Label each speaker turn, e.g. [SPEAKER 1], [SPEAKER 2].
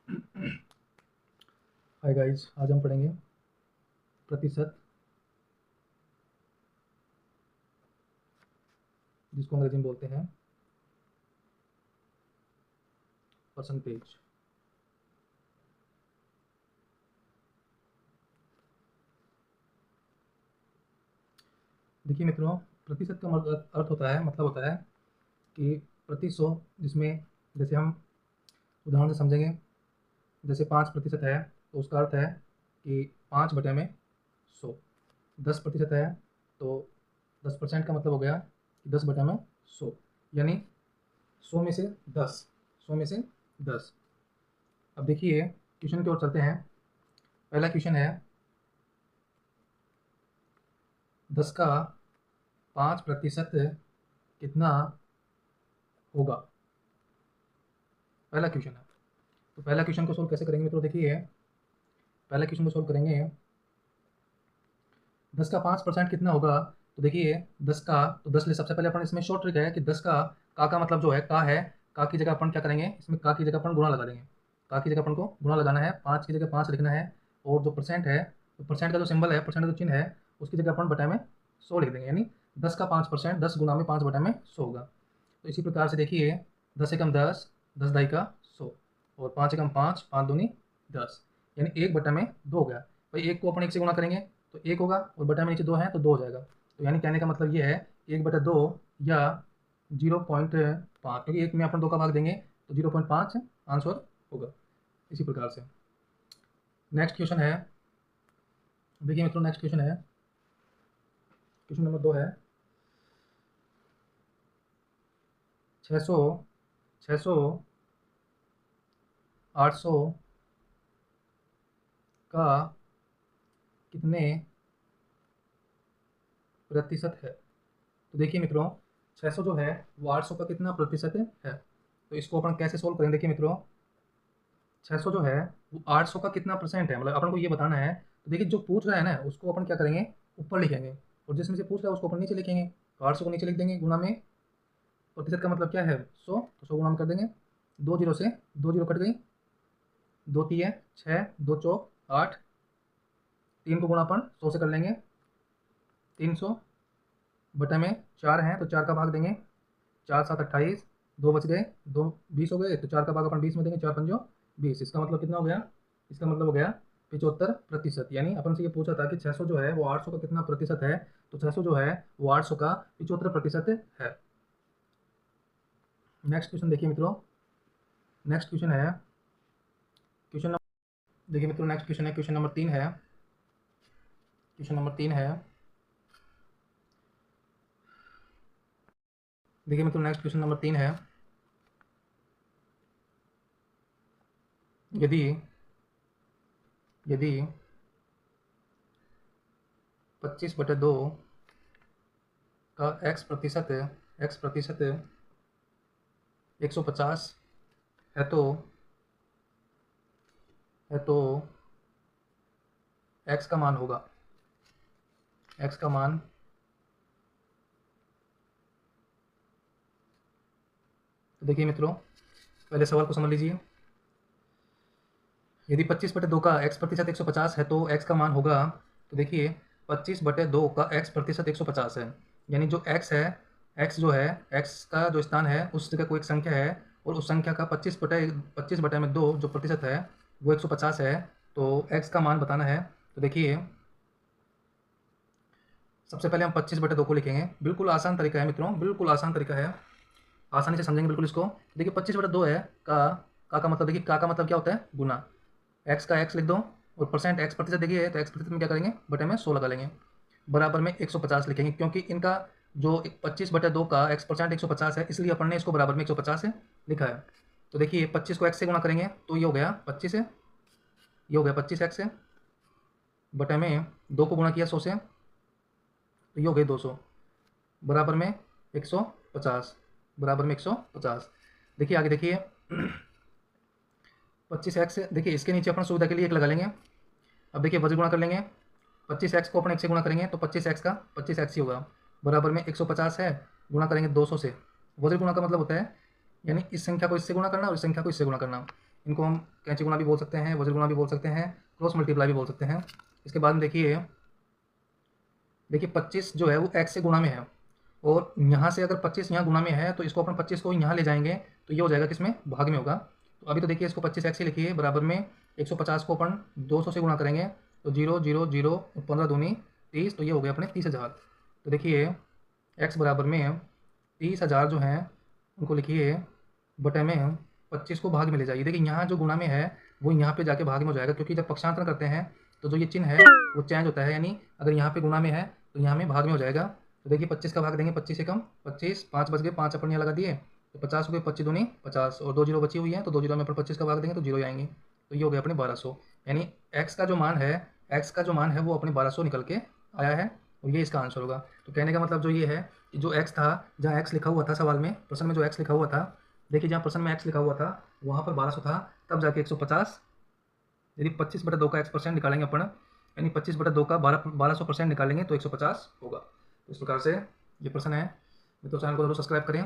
[SPEAKER 1] Hi guys, आज हम पढ़ेंगे प्रतिशत, जिसको अंग्रेजी में बोलते हैं परसेंटेज। देखिए मित्रों, प्रतिशत का अर्थ होता है, मतलब होता है कि प्रति 100, जिसमें जैसे हम उदाहरण से समझेंगे, जैसे 5% है तो उसका अर्थ है कि 5/100। 10% है तो 10% का मतलब हो गया कि 10/100, यानी 100 में से 10, 100 में से 10। अब देखिए क्वेश्चन की ओर चलते हैं। पहला क्वेश्चन है 10 का 5% कितना होगा। पहला क्वेश्चन है, तो पहला क्वेश्चन को सोल्व कैसे करेंगे मित्रों? देखिए पहला क्वेश्चन को सोल्व करेंगे, 10 का 5% कितना होगा। तो देखिए 10 का, तो 10 ले, सबसे पहले अपन इसमें शॉर्ट ट्रिक है कि 10 का मतलब जो है का है, का की जगह अपन क्या करेंगे, इसमें का की जगह अपन गुणा लगा देंगे। का की जगह अपन को गुणा लगाना है, 5 की जगह 5 लिखना है, और जो परसेंट है, तो परसेंट का जो सिंबल है, परसेंट का जो चिन्ह है, उसकी जगह अपन बटा में 100 लिख देंगे, यानी 10 का 5%, 10 गुना में 5/100 होगा। तो इसी प्रकार से देखिए 10 एकम 10, 10 दाई का 100, और 5 एकम 5, 5 दूनी 10, यानी 1/2 हो गया। भाई एक को अपन 1 से गुणा करेंगे तो 1 होगा, और बटा में नीचे 2 है तो 2 हो जाएगा। तो यानी कहने का मतलब ये है 1/2 या 0.5, क्योंकि 1 में अपन 2 का भाग देंगे तो 0.5 आंसर होगा। इसी प्रकार से नेक्स्ट क्वेश्चन है, देखिए मित्रों नेक्स्ट क्वेश्चन है, क्वेश्चन नंबर 2 है 600, 600, 800 का कितने प्रतिशत है। तो देखिए मित्रों 600 जो है वो 800 का कितना प्रतिशत है। तो इसको अपन कैसे सोल्व करेंगे? देखिए मित्रों 600 जो है वो 800 का कितना परसेंट है, मतलब अपन को ये बताना है। तो देखिए जो पूछ रहा है ना उसको अपन क्या करेंगे, ऊपर लिखेंगे, और जिसमें से पूछ रहा है उसको अपन नीचे लिखेंगे। तो 800 को नीचे लिख देंगे, गुना में प्रतिशत का मतलब क्या है 100, तो 100 गुना में कर देंगे। 2 जीरो से 2 जीरो कट गई, 2 तिये 6, 2 चौक 8, 3 को गुणा अपन 100 से कर लेंगे, 300 बटे में 4 हैं तो 4 का भाग देंगे, 4 7 28, 2 बच गए, 2 20 हो गए, तो 4 का भाग अपन 20 में देंगे, 4 पंजो 20। इसका मतलब कितना हो गया? इसका मतलब हो गया 75%। यानी अपन से ये पूछा था कि 600 जो है वो 800 का कितना प्रतिशत है, तो 600 जो है वो 800 का 75% है। नेक्स्ट क्वेश्चन देखिए मित्रों, नेक्स्ट क्वेश्चन है क्वेश्चन नंबर, देखिए मित्रों नेक्स्ट क्वेश्चन है, क्वेश्चन नंबर 3 है, क्वेश्चन नंबर 3 है, देखिए मित्रों नेक्स्ट क्वेश्चन नंबर 3 है, यदि यदि 25/2 का x प्रतिशत 150 है तो x का मान होगा, x का मान, तो देखिए मित्रों पहले सवाल को समझ लीजिए। यदि 25/2 का x प्रतिशत 150 है तो x का मान होगा, तो देखिए 25/2 का x प्रतिशत 150 है, यानी जो x है, x जो है, x का जो स्थान है उस जगह कोई एक संख्या है, और उस संख्या का 25/2 जो प्रतिशत है वो 150 है, तो x का मान बताना है। तो देखिए सबसे पहले हम 25/2 को लिखेंगे, बिल्कुल आसान तरीका है मित्रों, बिल्कुल आसान तरीका है, आसानी से समझेंगे बिल्कुल इसको। देखिए 25/2 है, का मतलब, देखिए का मतलब क्या होता है, गुना। एक्स का एक्स लिख दो, और परसेंट एक्स प्रतिशत देखिए, तो एक्स प्रतिशत में क्या करेंगे, बटे में 100 लगा लेंगे, बराबर में 150 लिखेंगे, क्योंकि इनका जो 25/2 का एक्स परसेंट 150 है, इसलिए अपन ने इसको बराबर में 150 से लिखा है। तो देखिए 25 को एक्स से गुणा करेंगे तो ये हो गया 25 है, ये हो गया 25 एक्स है, बटे में 2 को गुणा किया 100 से तो ये हो गए 200, बराबर में 150, बराबर में 150। देखिए आगे देखिए 25x, देखिए इसके नीचे अपन सुविधा के लिए 1 लगा लेंगे। अब देखिए वज्र गुणा कर लेंगे, 25x को अपन 1 से गुणा करेंगे तो 25x का 25x ही होगा, बराबर में 150 है, गुणा करेंगे 200 से। वज्र गुणा का मतलब होता है यानी इस संख्या को इससे गुणा करना और इस संख्या को इससे गुणा करना। इनको हम कैंची गुणा भी बोल सकते हैं, वज्र गुणा भी बोल सकते हैं, क्रॉस मल्टीप्लाई भी बोल सकते हैं। इसके बाद में देखिए 25 जो है वो x से गुणा में है, और यहाँ से अगर 25 यहाँ गुणा में है तो इसको अपन 25 को यहाँ ले जाएंगे तो ये हो जाएगा किसमें, भाग में होगा। तो अभी तो देखिए इसको 25x ही लिखिए, बराबर में 150 को अपन 200 से गुणा करेंगे तो 0 0 0 15 दूनी 30, तो ये हो गया अपने 30,000। तो देखिए x बराबर में 30,000 जो है उनको लिखिए बटे में 25 को भाग में ले जाइए। देखिए यहाँ जो गुणा में है वो यहाँ पे जाके भाग में हो जाएगा, क्योंकि जब पक्षांतर करते हैं तो जो ये चिन्ह है वो चेंज होता है, यानी अगर यहाँ पे गुणा में है तो यहाँ में भाग में हो जाएगा। तो देखिए 25 का भाग देंगे 25 से कम, 25 5 बच गए, 5 अपन यहाँ लगा दिए तो 50 हो गए, 25 दूनी 50, और 2 जीरो बची हुई है तो 2 जीरो में अपन 25 का भाग देंगे तो जीरो आएंगे। तो ये हो गया अपने 1200, यानी x का जो मान है वो अपने 1200 निकल के आया है, और ये इसका आंसर होगा। तो कहने का मतलब जो ये है कि जो x था, जहाँ x लिखा हुआ था सवाल में, प्रश्न में जो x लिखा हुआ था, देखिए जहाँ प्रश्न में x लिखा हुआ था वहाँ पर 1200 था, तब जाके 150, यदि 25/2 का x% निकालेंगे अपन, यानी 25/2 का 1200% निकालेंगे तो 150 होगा। तो इस प्रकार से ये प्रश्न है। मित्रों चैनल को जरूर सब्सक्राइब करें।